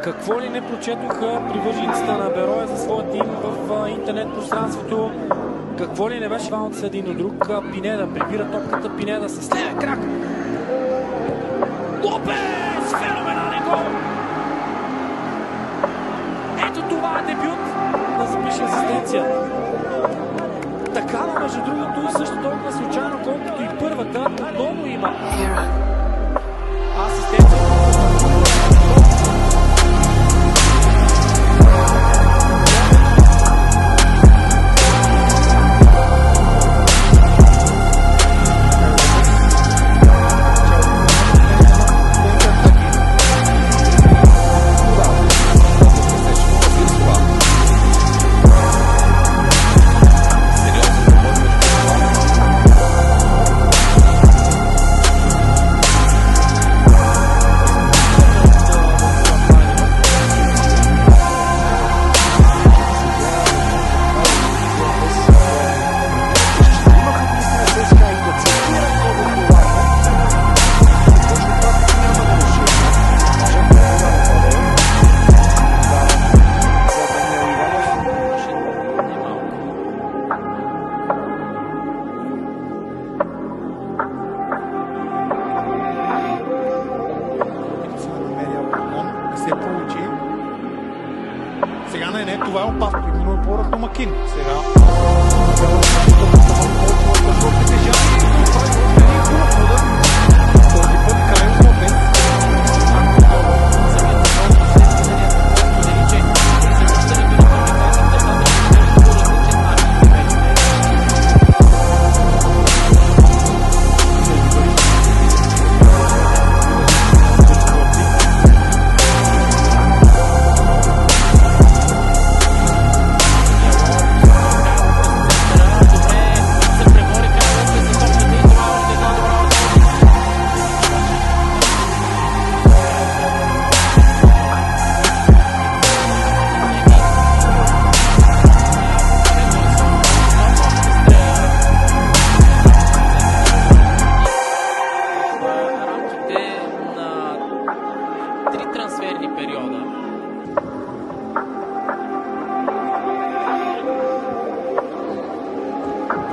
Какво ли не прочетоха привържениците на Берое за своя тим в интернет пространството? Какво ли не беше двамата са един от друг? Пинеда прибира топката, Пинеда с левия крак. Лопес! Феноменален гол! Ето това е дебют да запише асистенция. Такава, между другото, също толкова случайно, колкото и първата, отново има асистенция. Сега не, това е опасно. Именно е по-ръчно Макин. Сега... този път Карел Лопес.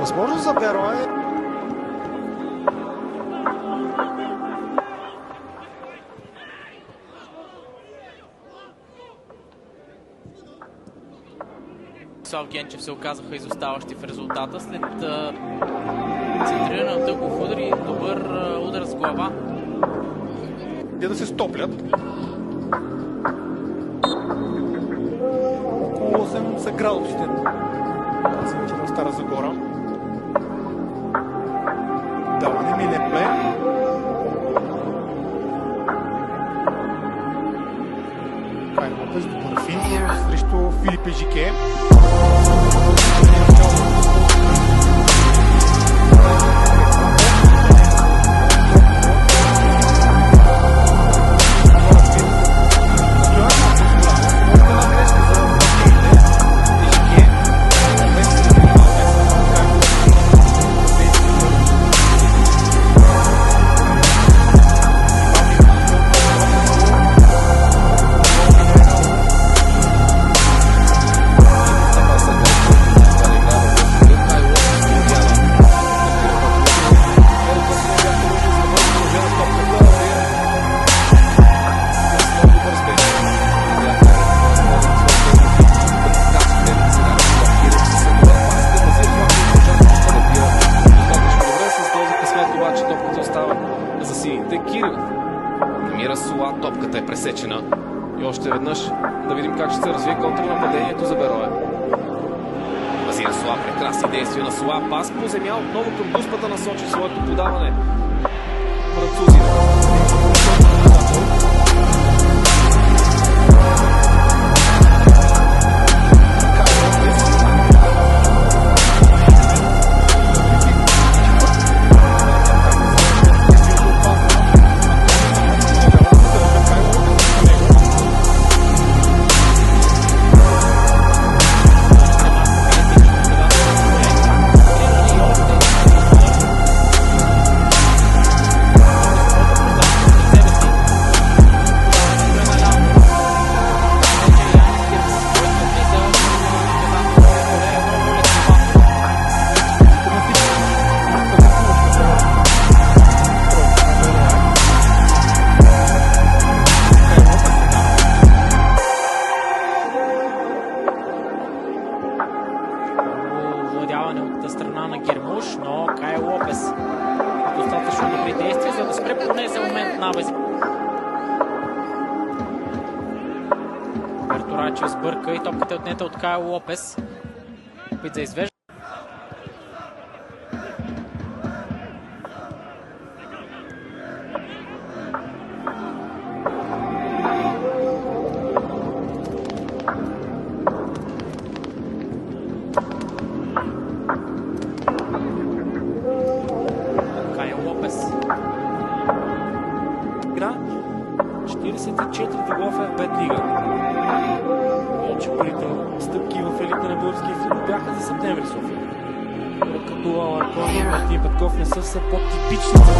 Възможност за Берое. Слав Генчев се оказаха изоставащи в резултата след центриране на Тъков удар и добър удар с глава. Те да се стоплят. Около 8 са градусите. Аз съм в Стара Загора. Даване ми Лепле. Кайло Лопес, добър фин срещу Филип Ежике. За сините Кирил намира Сула, топката е пресечена и още веднъж да видим как ще се развие контрнападението за Берое. Азир Сула, прекрасни действия на Сула, пас по земя, отново към дуспата насочи своето подаване. Французите. страна на Гермуш, но Кайл Лопес достатъчно добри действия, за да спре поне за момент Навази. Бертурачев сбърка и топката е отнета от Кайл Лопес. Опит за извеждане. Кайл Лопес. Игра 44 лигова в F5 лига. Очевидните стъпки в елита на българския футбол бяха за септември София. Като Аларкон и Мартин Петков не са по-типични за